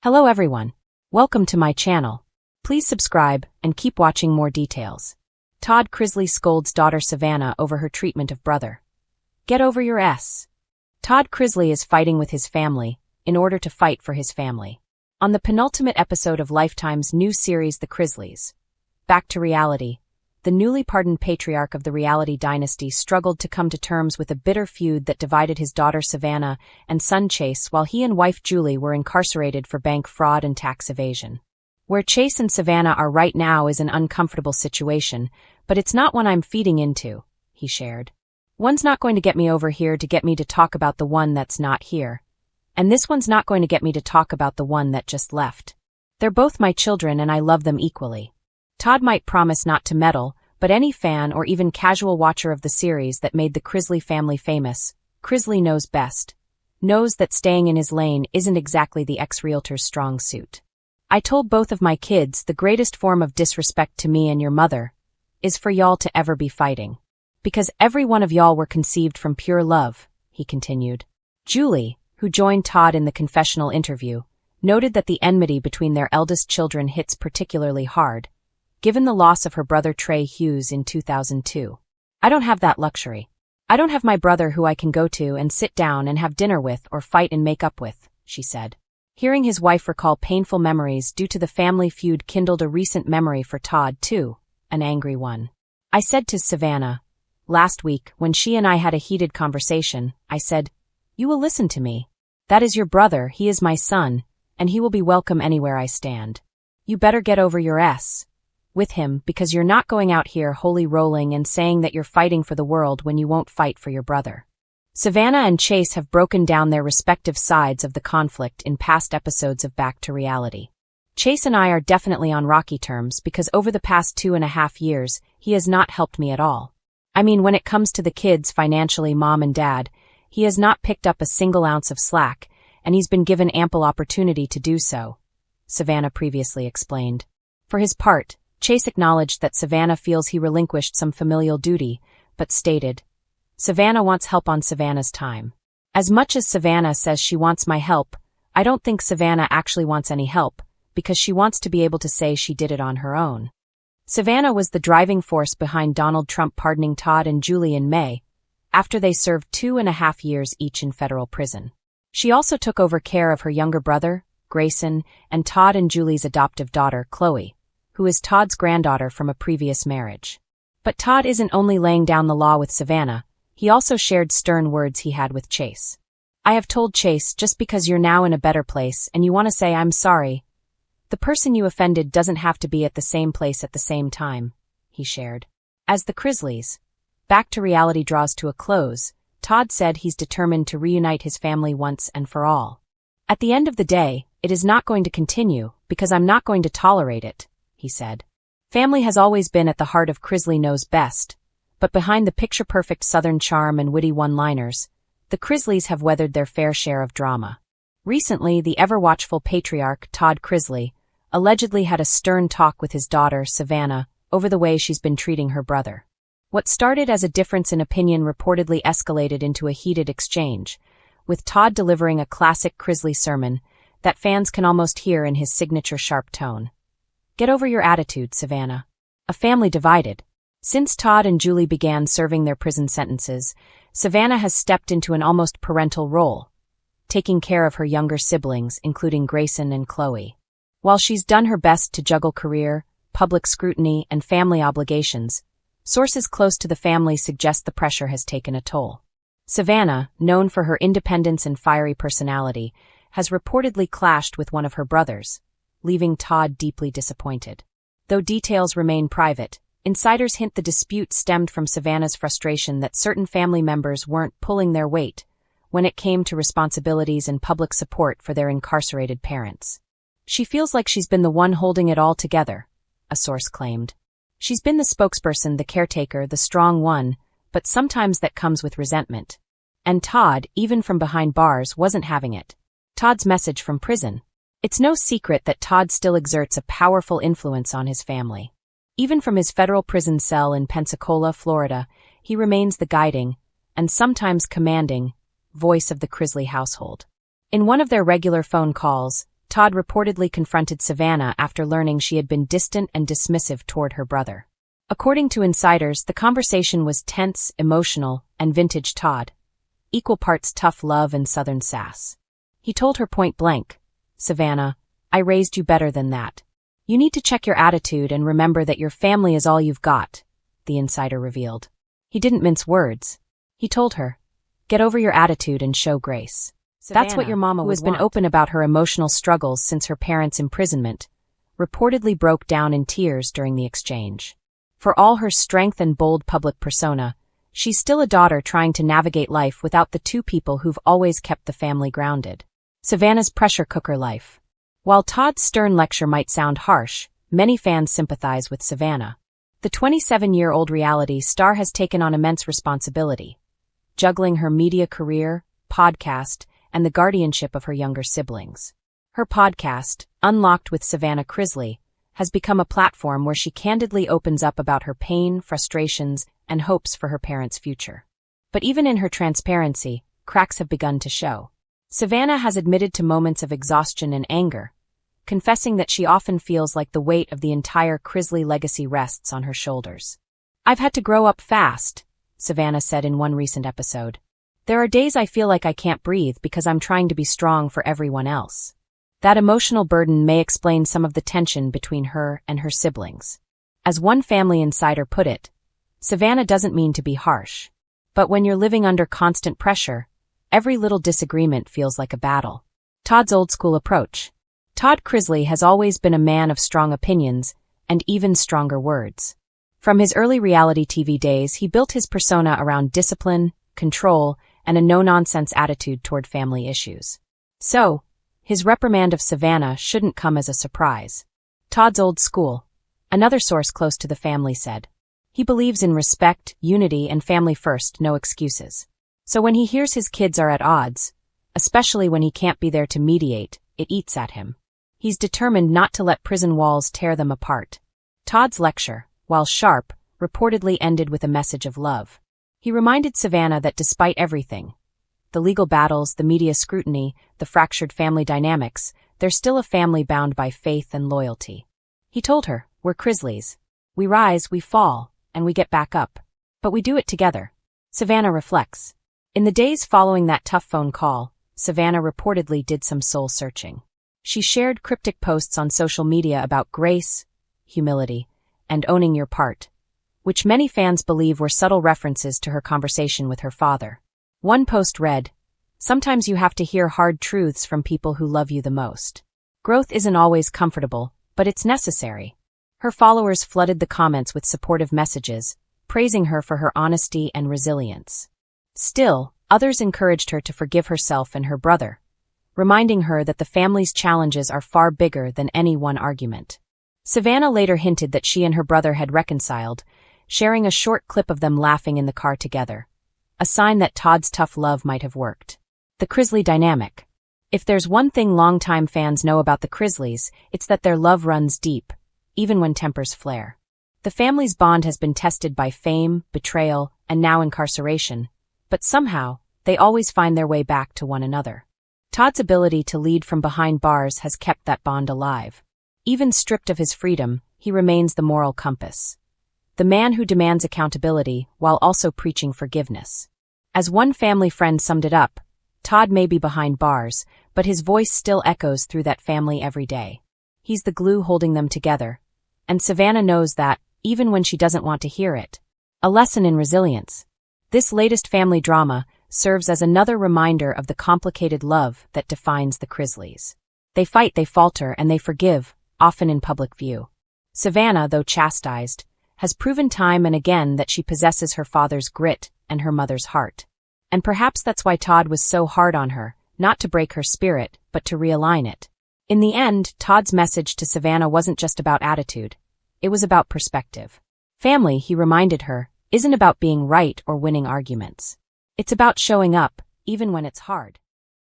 Hello everyone. Welcome to my channel. Please subscribe and keep watching more details. Todd Chrisley scolds daughter Savannah over her treatment of brother. Get over your S. Todd Chrisley is fighting with his family in order to fight for his family. On the penultimate episode of Lifetime's new series The Chrisleys, Back to Reality, the newly pardoned patriarch of the reality dynasty struggled to come to terms with a bitter feud that divided his daughter Savannah and son Chase while he and wife Julie were incarcerated for bank fraud and tax evasion. Where Chase and Savannah are right now is an uncomfortable situation, but it's not one I'm feeding into, he shared. One's not going to get me over here to get me to talk about the one that's not here. And this one's not going to get me to talk about the one that just left. They're both my children and I love them equally. Todd might promise not to meddle, but any fan or even casual watcher of the series that made the Chrisley family famous, Chrisley knows best, knows that staying in his lane isn't exactly the ex-realtor's strong suit. I told both of my kids the greatest form of disrespect to me and your mother is for y'all to ever be fighting. Because every one of y'all were conceived from pure love, he continued. Julie, who joined Todd in the confessional interview, noted that the enmity between their eldest children hits particularly hard, given the loss of her brother Trey Hughes in 2002. I don't have that luxury. I don't have my brother who I can go to and sit down and have dinner with or fight and make up with, she said. Hearing his wife recall painful memories due to the family feud kindled a recent memory for Todd, too, an angry one. I said to Savannah, last week, when she and I had a heated conversation, I said, "You will listen to me. That is your brother, he is my son, and he will be welcome anywhere I stand. You better get over your S with him because you're not going out here holy rolling and saying that you're fighting for the world when you won't fight for your brother." Savannah and Chase have broken down their respective sides of the conflict in past episodes of Back to Reality. Chase and I are definitely on rocky terms because over the past 2.5 years, he has not helped me at all. I mean, when it comes to the kids financially, mom and dad, he has not picked up a single ounce of slack, and he's been given ample opportunity to do so, Savannah previously explained. For his part, Chase acknowledged that Savannah feels he relinquished some familial duty, but stated, Savannah wants help on Savannah's time. As much as Savannah says she wants my help, I don't think Savannah actually wants any help, because she wants to be able to say she did it on her own. Savannah was the driving force behind Donald Trump pardoning Todd and Julie in May, after they served 2.5 years each in federal prison. She also took over care of her younger brother, Grayson, and Todd and Julie's adoptive daughter, Chloe, who is Todd's granddaughter from a previous marriage. But Todd isn't only laying down the law with Savannah, he also shared stern words he had with Chase. I have told Chase, just because you're now in a better place and you want to say I'm sorry, the person you offended doesn't have to be at the same place at the same time, he shared. As the Chrisleys, Back to Reality draws to a close, Todd said he's determined to reunite his family once and for all. At the end of the day, it is not going to continue, because I'm not going to tolerate it, he said. Family has always been at the heart of Chrisley Knows Best, but behind the picture-perfect Southern charm and witty one-liners, the Chrisleys have weathered their fair share of drama. Recently, the ever-watchful patriarch, Todd Chrisley, allegedly had a stern talk with his daughter, Savannah, over the way she's been treating her brother. What started as a difference in opinion reportedly escalated into a heated exchange, with Todd delivering a classic Chrisley sermon that fans can almost hear in his signature sharp tone. Get over your attitude, Savannah. A family divided. Since Todd and Julie began serving their prison sentences, Savannah has stepped into an almost parental role, taking care of her younger siblings, including Grayson and Chloe. While she's done her best to juggle career, public scrutiny, and family obligations, sources close to the family suggest the pressure has taken a toll. Savannah, known for her independence and fiery personality, has reportedly clashed with one of her brothers, leaving Todd deeply disappointed. Though details remain private, insiders hint the dispute stemmed from Savannah's frustration that certain family members weren't pulling their weight when it came to responsibilities and public support for their incarcerated parents. She feels like she's been the one holding it all together, a source claimed. She's been the spokesperson, the caretaker, the strong one, but sometimes that comes with resentment. And Todd, even from behind bars, wasn't having it. Todd's message from prison. It's no secret that Todd still exerts a powerful influence on his family. Even from his federal prison cell in Pensacola, Florida, he remains the guiding, and sometimes commanding, voice of the Chrisley household. In one of their regular phone calls, Todd reportedly confronted Savannah after learning she had been distant and dismissive toward her brother. According to insiders, the conversation was tense, emotional, and vintage Todd, equal parts tough love and southern sass. He told her point blank, "Savannah, I raised you better than that. You need to check your attitude and remember that your family is all you've got," the insider revealed. He didn't mince words. He told her, "Get over your attitude and show grace." Savannah, That's what your mama who has been open about her emotional struggles since her parents' imprisonment, reportedly broke down in tears during the exchange. For all her strength and bold public persona, she's still a daughter trying to navigate life without the two people who've always kept the family grounded. Savannah's pressure cooker life. While Todd's stern lecture might sound harsh, many fans sympathize with Savannah. The 27-year-old reality star has taken on immense responsibility, juggling her media career, podcast, and the guardianship of her younger siblings. Her podcast, Unlocked with Savannah Chrisley, has become a platform where she candidly opens up about her pain, frustrations, and hopes for her parents' future. But even in her transparency, cracks have begun to show. Savannah has admitted to moments of exhaustion and anger, confessing that she often feels like the weight of the entire Chrisley legacy rests on her shoulders. "I've had to grow up fast," Savannah said in one recent episode. "There are days I feel like I can't breathe because I'm trying to be strong for everyone else." That emotional burden may explain some of the tension between her and her siblings. As one family insider put it, Savannah doesn't mean to be harsh. But when you're living under constant pressure, every little disagreement feels like a battle. Todd's old-school approach. Todd Chrisley has always been a man of strong opinions and even stronger words. From his early reality TV days, he built his persona around discipline, control, and a no-nonsense attitude toward family issues. So, his reprimand of Savannah shouldn't come as a surprise. Todd's old school. Another source close to the family said. He believes in respect, unity, and family first, no excuses. So when he hears his kids are at odds, especially when he can't be there to mediate, it eats at him. He's determined not to let prison walls tear them apart. Todd's lecture, while sharp, reportedly ended with a message of love. He reminded Savannah that despite everything, the legal battles, the media scrutiny, the fractured family dynamics, they're still a family bound by faith and loyalty. He told her, "We're Chrisleys. We rise, we fall, and we get back up. But we do it together." Savannah reflects. In the days following that tough phone call, Savannah reportedly did some soul-searching. She shared cryptic posts on social media about grace, humility, and owning your part, which many fans believe were subtle references to her conversation with her father. One post read, "Sometimes you have to hear hard truths from people who love you the most. Growth isn't always comfortable, but it's necessary." Her followers flooded the comments with supportive messages, praising her for her honesty and resilience. Still, others encouraged her to forgive herself and her brother, reminding her that the family's challenges are far bigger than any one argument. Savannah later hinted that she and her brother had reconciled, sharing a short clip of them laughing in the car together, a sign that Todd's tough love might have worked. The Chrisley dynamic. If there's one thing longtime fans know about the Chrisleys, it's that their love runs deep, even when tempers flare. The family's bond has been tested by fame, betrayal, and now incarceration, but somehow, they always find their way back to one another. Todd's ability to lead from behind bars has kept that bond alive. Even stripped of his freedom, he remains the moral compass. The man who demands accountability while also preaching forgiveness. As one family friend summed it up, Todd may be behind bars, but his voice still echoes through that family every day. He's the glue holding them together, and Savannah knows that, even when she doesn't want to hear it. A lesson in resilience. This latest family drama serves as another reminder of the complicated love that defines the Chrisleys. They fight, they falter, and they forgive, often in public view. Savannah, though chastised, has proven time and again that she possesses her father's grit and her mother's heart. And perhaps that's why Todd was so hard on her, not to break her spirit, but to realign it. In the end, Todd's message to Savannah wasn't just about attitude. It was about perspective. Family, he reminded her, isn't about being right or winning arguments. It's about showing up, even when it's hard.